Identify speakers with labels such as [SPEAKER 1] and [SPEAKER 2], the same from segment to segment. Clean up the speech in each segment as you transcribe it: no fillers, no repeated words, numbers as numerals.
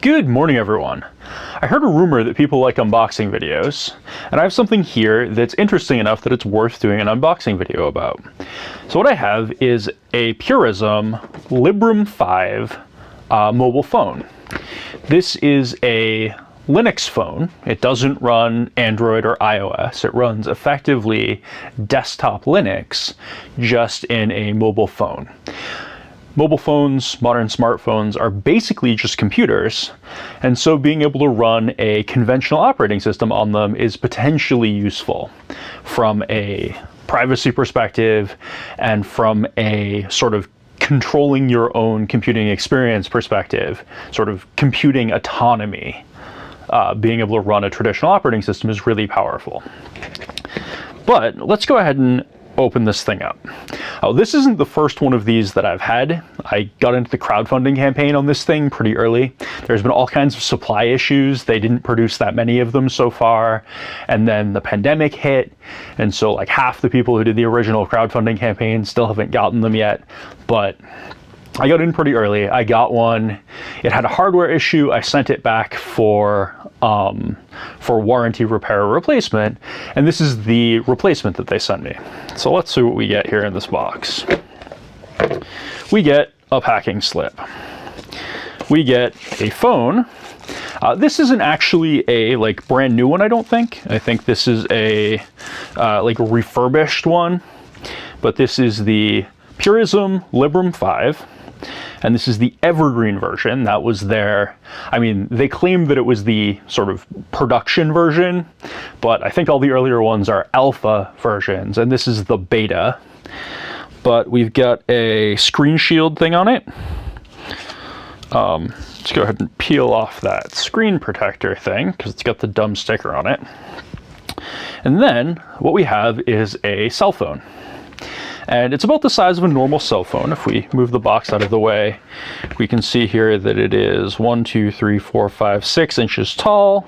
[SPEAKER 1] Good morning, everyone. I heard a rumor that people like unboxing videos, and I have something here that's interesting enough that it's worth doing an unboxing video about. So what I have is a Purism Librem 5 mobile phone. This is a Linux phone. It doesn't run Android or iOS. It runs effectively desktop Linux, just in a mobile phone. Mobile phones, modern smartphones, are basically just computers, and so being able to run a conventional operating system on them is potentially useful from a privacy perspective and from a sort of controlling your own computing experience perspective, sort of computing autonomy. Being able to run a traditional operating system is really powerful. But let's go ahead and open this thing up. This isn't the first one of these that I've had. I got into the crowdfunding campaign on this thing pretty early. There's been all kinds of supply issues. They didn't produce that many of them so far. And then the pandemic hit. And so like half the people who did the original crowdfunding campaign still haven't gotten them yet. But I got in pretty early. I got one. It had a hardware issue. I sent it back for warranty, repair, or replacement, and this is the replacement that they sent me. So let's see what we get here in this box. We get a packing slip. We get a phone. This isn't actually a brand new one, I don't think. I think this is a refurbished one, but this is the Purism Librem 5. And this is the evergreen version. That was their, they claimed that it was the sort of production version, but I think all the earlier ones are alpha versions, and this is the beta. But we've got a screen shield thing on it. Let's go ahead and peel off that screen protector thing, because it's got the dumb sticker on it. And then what we have is a cell phone. And it's about the size of a normal cell phone. If we move the box out of the way, we can see here that it is 1, 2, 3, 4, 5, 6 inches tall,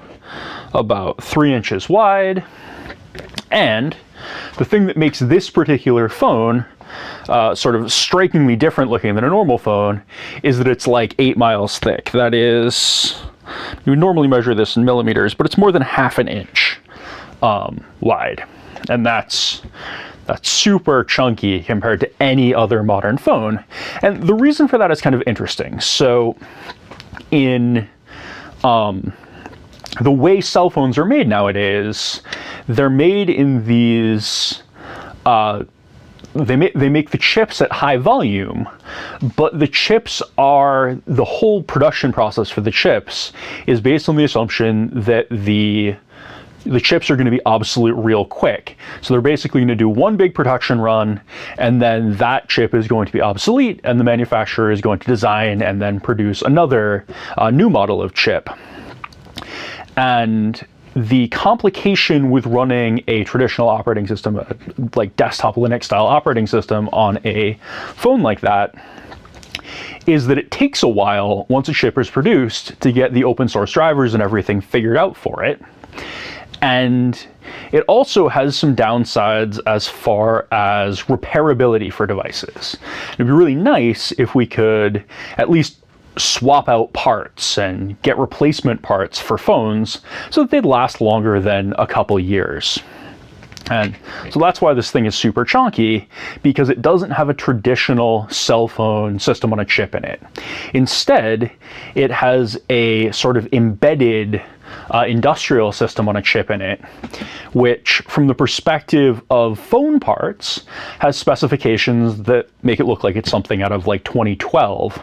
[SPEAKER 1] about 3 inches wide. And the thing that makes this particular phone sort of strikingly different looking than a normal phone is that it's like 8 miles thick. That is, you would normally measure this in millimeters, but it's more than half an inch wide. And that's super chunky compared to any other modern phone. And the reason for that is kind of interesting. So in the way cell phones are made nowadays, they're made in these, they make the chips at high volume, but the chips are, the whole production process for the chips is based on the assumption that the chips are going to be obsolete real quick. So they're basically going to do one big production run, and then that chip is going to be obsolete, and the manufacturer is going to design and then produce another new model of chip. And the complication with running a traditional operating system, like desktop Linux style operating system on a phone like that, is that it takes a while, once a chip is produced, to get the open source drivers and everything figured out for it. And it also has some downsides as far as repairability for devices. It'd be really nice if we could at least swap out parts and get replacement parts for phones so that they'd last longer than a couple years. And so that's why this thing is super chunky, because it doesn't have a traditional cell phone system on a chip in it. Instead, it has a sort of embedded industrial system on a chip in it, which from the perspective of phone parts has specifications that make it look like it's something out of like 2012.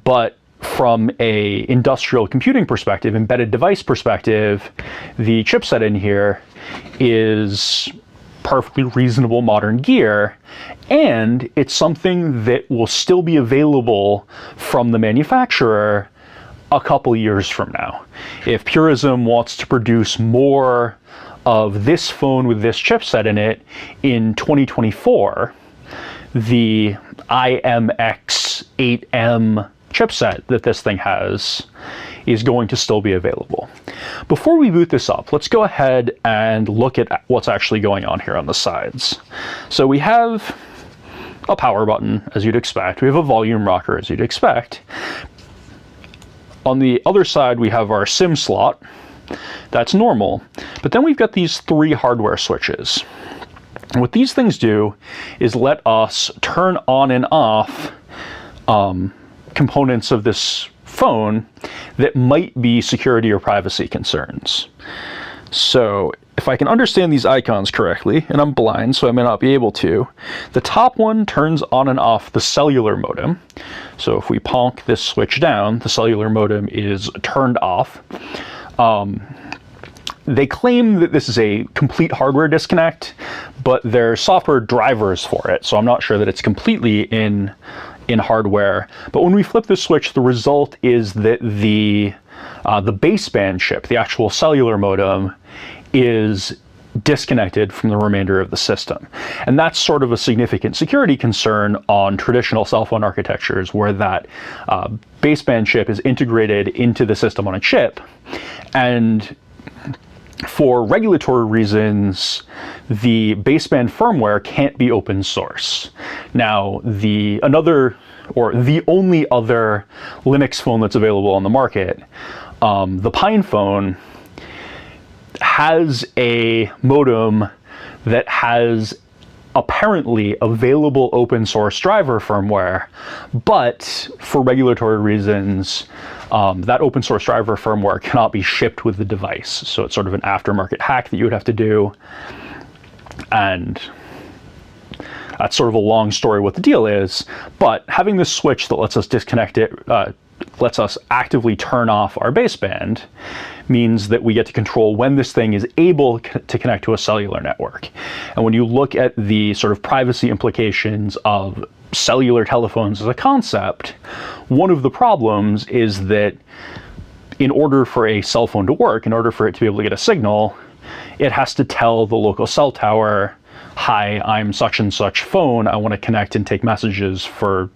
[SPEAKER 1] But from a industrial computing perspective, embedded device perspective, the chipset in here is perfectly reasonable modern gear, and it's something that will still be available from the manufacturer a couple years from now. If Purism wants to produce more of this phone with this chipset in it in 2024, the IMX8M chipset that this thing has is going to still be available. Before we boot this up, let's go ahead and look at what's actually going on here on the sides. So we have a power button, as you'd expect. We have a volume rocker, as you'd expect. On the other side, we have our SIM slot. That's normal. But then we've got these 3 hardware switches. And what these things do is let us turn on and off components of this phone that might be security or privacy concerns. So if I can understand these icons correctly, and I'm blind, so I may not be able to, the top one turns on and off the cellular modem. So if we ponk this switch down, the cellular modem is turned off. They claim that this is a complete hardware disconnect, but there's software drivers for it, so I'm not sure that it's completely in hardware. But when we flip the switch, the result is that the baseband chip, the actual cellular modem, is disconnected from the remainder of the system. And that's sort of a significant security concern on traditional cell phone architectures, where that baseband chip is integrated into the system on a chip. And for regulatory reasons, the baseband firmware can't be open source. Now, the only other Linux phone that's available on the market, the Pine phone, has a modem that has apparently available open source driver firmware, but for regulatory reasons, that open source driver firmware cannot be shipped with the device. So it's sort of an aftermarket hack that you would have to do. And that's sort of a long story what the deal is, but having this switch that lets us disconnect it, lets us actively turn off our baseband, means that we get to control when this thing is able to connect to a cellular network. And when you look at the sort of privacy implications of cellular telephones as a concept, one of the problems is that in order for a cell phone to work, in order for it to be able to get a signal, it has to tell the local cell tower, "Hi, I'm such and such phone. I want to connect and take messages for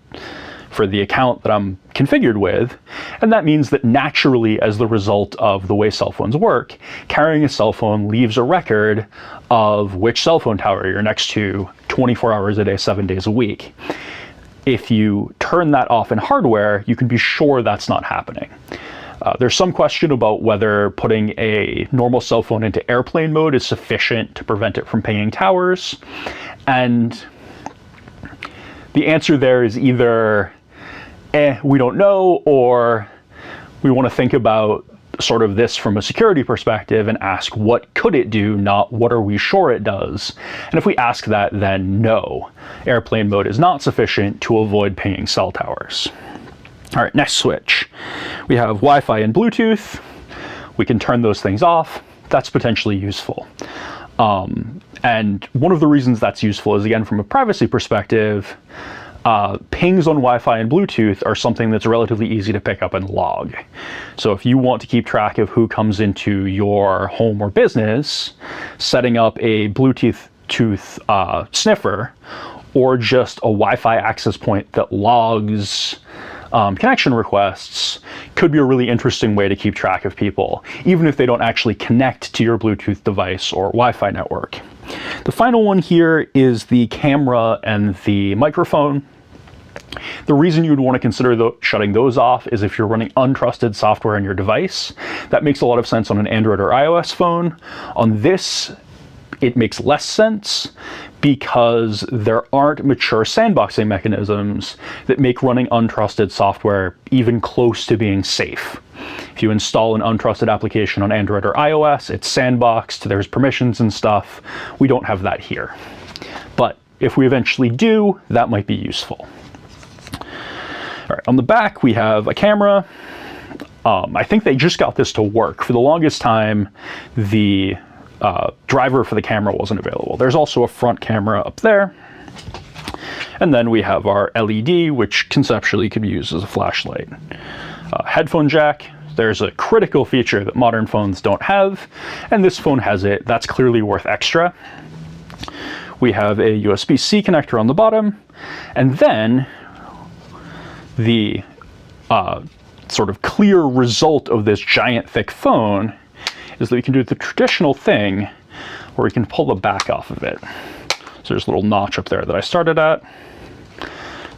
[SPEAKER 1] the account that I'm configured with." And that means that naturally, as the result of the way cell phones work, carrying a cell phone leaves a record of which cell phone tower you're next to 24 hours a day, 7 days a week. If you turn that off in hardware, you can be sure that's not happening. There's some question about whether putting a normal cell phone into airplane mode is sufficient to prevent it from pinging towers. And the answer there is either we don't know, or we want to think about sort of this from a security perspective and ask what could it do, not what are we sure it does. And if we ask that, then no, airplane mode is not sufficient to avoid pinging cell towers. All right, next switch. We have Wi-Fi and Bluetooth. We can turn those things off. That's potentially useful. And one of the reasons that's useful is, again, from a privacy perspective, pings on Wi-Fi and Bluetooth are something that's relatively easy to pick up and log. So if you want to keep track of who comes into your home or business, setting up a Bluetooth sniffer, or just a Wi-Fi access point that logs connection requests, could be a really interesting way to keep track of people, even if they don't actually connect to your Bluetooth device or Wi-Fi network. The final one here is the camera and the microphone. The reason you would want to consider shutting those off is if you're running untrusted software on your device. That makes a lot of sense on an Android or iOS phone. On this, it makes less sense because there aren't mature sandboxing mechanisms that make running untrusted software even close to being safe. If you install an untrusted application on Android or iOS, it's sandboxed, there's permissions and stuff. We don't have that here. But if we eventually do, that might be useful. All right, on the back, we have a camera. I think they just got this to work. For the longest time, the driver for the camera wasn't available. There's also a front camera up there. And then we have our LED, which conceptually could be used as a flashlight. Headphone jack. There's a critical feature that modern phones don't have, and this phone has it. That's clearly worth extra. We have a USB-C connector on the bottom, and then the sort of clear result of this giant thick phone is that we can do the traditional thing where we can pull the back off of it. So there's a little notch up there that I started at.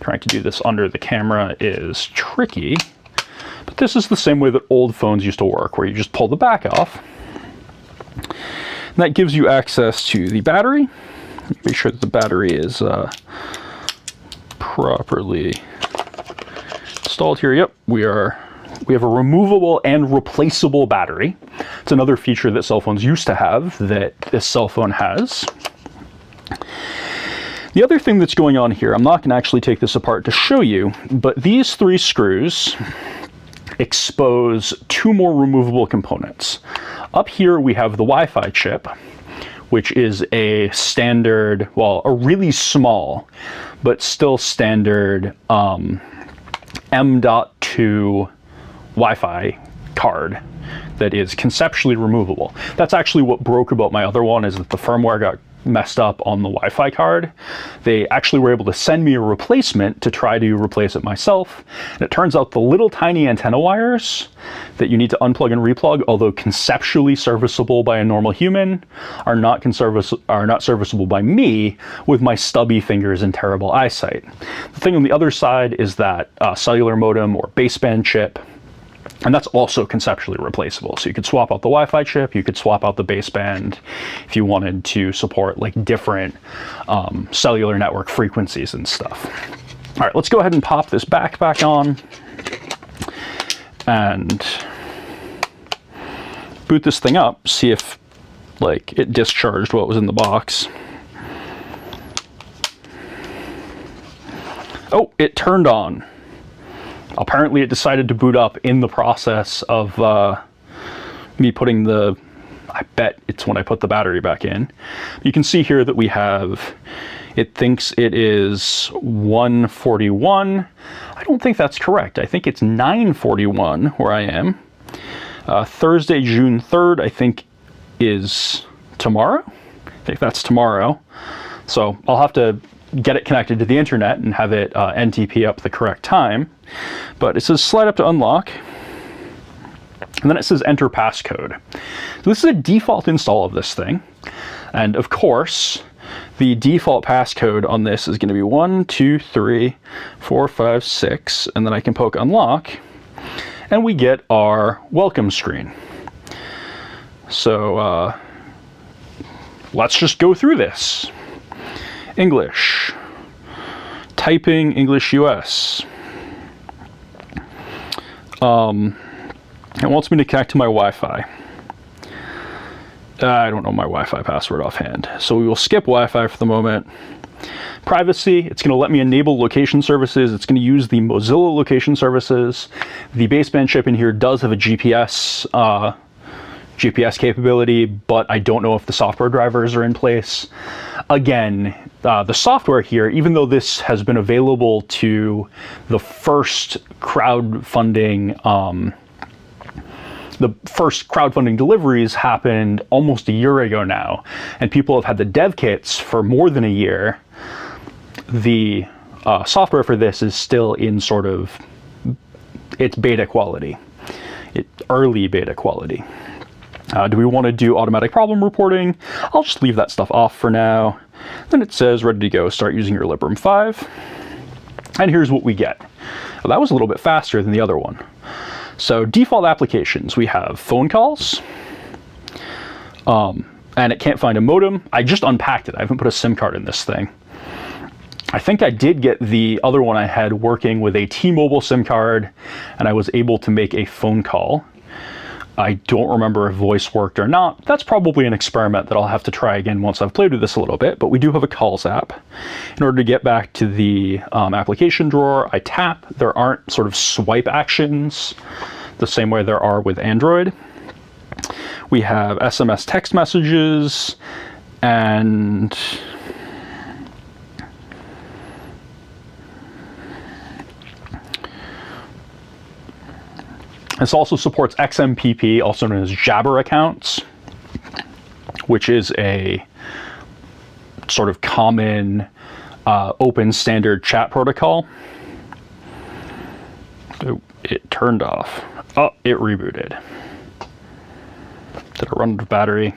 [SPEAKER 1] Trying to do this under the camera is tricky, but this is the same way that old phones used to work, where you just pull the back off. And that gives you access to the battery. Make sure that the battery is properly installed here. Yep, we have a removable and replaceable battery. It's another feature that cell phones used to have that this cell phone has. The other thing that's going on here, I'm not going to actually take this apart to show you, but these 3 screws expose 2 more removable components. Up here we have the Wi-Fi chip, which is a standard, well, a really small, but still standard M.2 Wi-Fi card that is conceptually removable. That's actually what broke about my other one, is that the firmware got messed up on the Wi-Fi card. They actually were able to send me a replacement to try to replace it myself. And it turns out the little tiny antenna wires that you need to unplug and replug, although conceptually serviceable by a normal human, are not serviceable by me with my stubby fingers and terrible eyesight. The thing on the other side is that cellular modem or baseband chip, and that's also conceptually replaceable. So you could swap out the Wi-Fi chip, you could swap out the baseband if you wanted to support like different cellular network frequencies and stuff. All right, let's go ahead and pop this back on and boot this thing up, see if like it discharged what was in the box. Oh, it turned on. Apparently it decided to boot up in the process of me putting the, I bet it's when I put the battery back in. You can see here that we have, it thinks it is 1:41. I don't think that's correct. I think it's 9:41 where I am. Thursday, June 3rd, I think is tomorrow. I think that's tomorrow. So I'll have to get it connected to the internet and have it NTP up the correct time. But it says slide up to unlock, and then it says enter passcode. So this is a default install of this thing, and of course the default passcode on this is going to be 1 2 3 4 5 6, and then I can poke unlock and we get our welcome screen. So let's just go through this. English, typing English US. It wants me to connect to my Wi-Fi. I don't know my Wi-Fi password offhand, so we will skip Wi-Fi for the moment. Privacy, it's going to let me enable location services. It's going to use the Mozilla location services. The baseband chip in here does have a GPS capability, but I don't know if the software drivers are in place. Again, the software here, even though this has been available to the first crowdfunding deliveries happened almost a year ago now, and people have had the dev kits for more than a year, the software for this is still in sort of its beta quality, early beta quality. Do we want to do automatic problem reporting? I'll just leave that stuff off for now. Then it says ready to go, start using your Librem 5. And here's what we get. Well, that was a little bit faster than the other one. So default applications, we have phone calls, and it can't find a modem. I just unpacked it. I haven't put a SIM card in this thing. I think I did get the other one I had working with a T-Mobile SIM card, and I was able to make a phone call. I don't remember if voice worked or not. That's probably an experiment that I'll have to try again once I've played with this a little bit, but we do have a calls app. In order to get back to the application drawer, I tap. There aren't sort of swipe actions the same way there are with Android. We have SMS text messages, and this also supports XMPP, also known as Jabber accounts, which is a sort of common open standard chat protocol. Oh, it turned off. Oh, it rebooted. Did it run out of battery?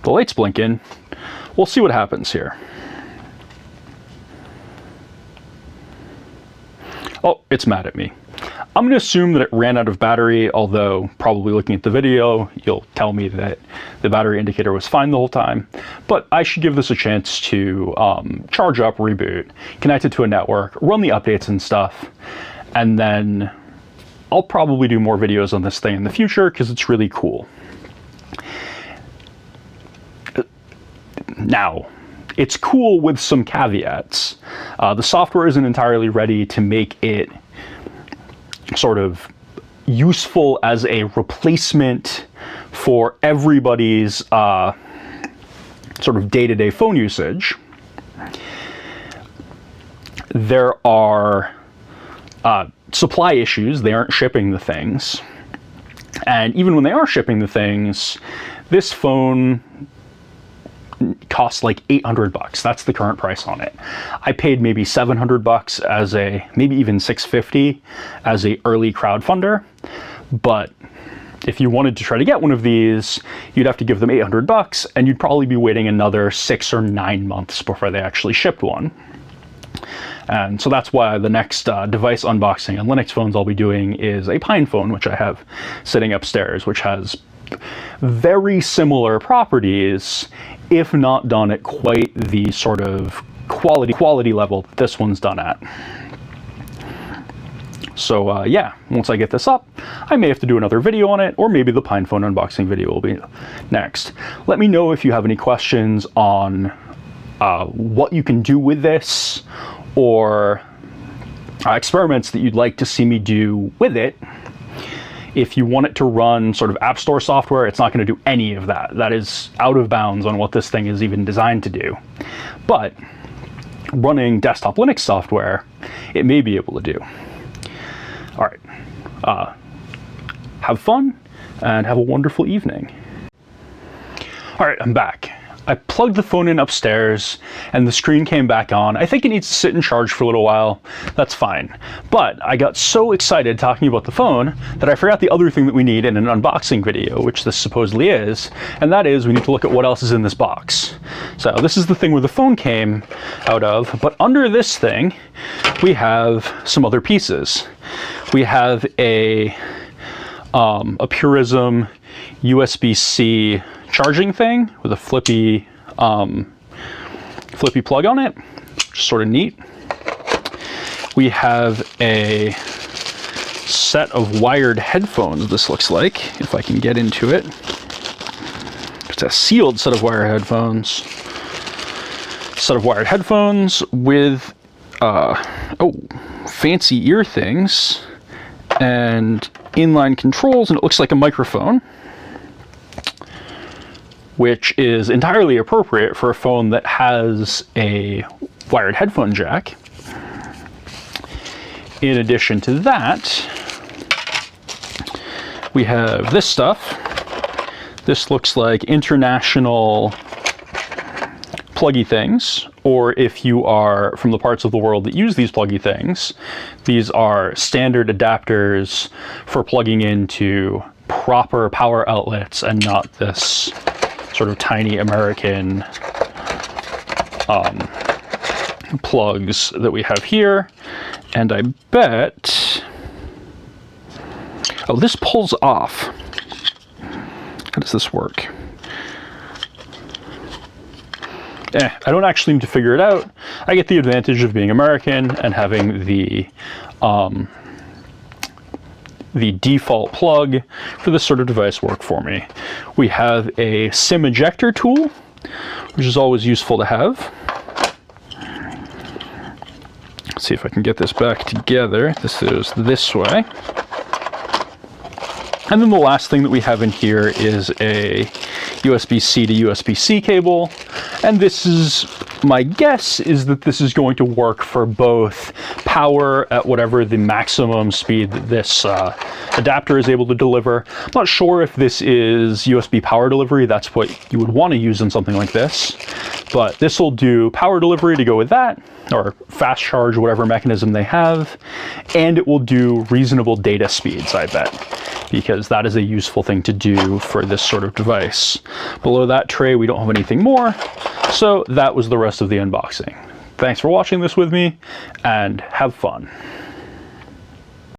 [SPEAKER 1] The light's blinking. We'll see what happens here. Oh, it's mad at me. I'm going to assume that it ran out of battery, although probably looking at the video, you'll tell me that the battery indicator was fine the whole time. But I should give this a chance to charge up, reboot, connect it to a network, run the updates and stuff, and then I'll probably do more videos on this thing in the future because it's really cool. Now, it's cool with some caveats. The software isn't entirely ready to make it sort of useful as a replacement for everybody's sort of day-to-day phone usage. There are supply issues. They aren't shipping the things. And even when they are shipping the things, this phone costs like $800. That's the current price on it. I paid maybe $700 as maybe even $650 as a early crowdfunder. But if you wanted to try to get one of these, you'd have to give them $800 and you'd probably be waiting another 6 or 9 months before they actually shipped one. And so that's why the next device unboxing on Linux phones I'll be doing is a Pine phone, which I have sitting upstairs, which has very similar properties, if not done at quite the sort of quality level that this one's done at. So yeah, once I get this up, I may have to do another video on it, or maybe the Pine phone unboxing video will be next. Let me know if you have any questions on what you can do with this, or experiments that you'd like to see me do with it. If you want it to run sort of App Store software, it's not going to do any of that. That is out of bounds on what this thing is even designed to do. But running desktop Linux software, it may be able to do. All right. Have fun and have a wonderful evening. All right, I'm back. I plugged the phone in upstairs and the screen came back on. I think it needs to sit and charge for a little while. That's fine. But I got so excited talking about the phone that I forgot the other thing that we need in an unboxing video, which this supposedly is, and that is we need to look at what else is in this box. So this is the thing where the phone came out of, but under this thing, we have some other pieces. We have a Purism USB-C charging thing with a flippy plug on it, which is sort of neat. We have a set of wired headphones, this looks like, if I can get into it. It's a sealed set of wired headphones. Set of wired headphones with fancy ear things and inline controls, and it looks like a microphone, which is entirely appropriate for a phone that has a wired headphone jack. In addition to that, we have this stuff. This looks like international pluggy things, or if you are from the parts of the world that use these pluggy things, these are standard adapters for plugging into proper power outlets and not this sort of tiny American plugs that we have here. And I bet, oh, this pulls off. How does this work? I don't actually need to figure it out. I get the advantage of being American and having the default plug for this sort of device work for me. We have a SIM ejector tool, which is always useful to have. Let's see if I can get this back together. This is this way. And then the last thing that we have in here is a USB-C to USB-C cable. And this is, my guess is that this is going to work for both power at whatever the maximum speed that this adapter is able to deliver. I'm not sure if this is USB power delivery. That's what you would want to use in something like this. But this will do power delivery to go with that, or fast charge, whatever mechanism they have. And it will do reasonable data speeds, I bet, because that is a useful thing to do for this sort of device. Below that tray, we don't have anything more. So that was the rest of the unboxing. Thanks for watching this with me, and have fun.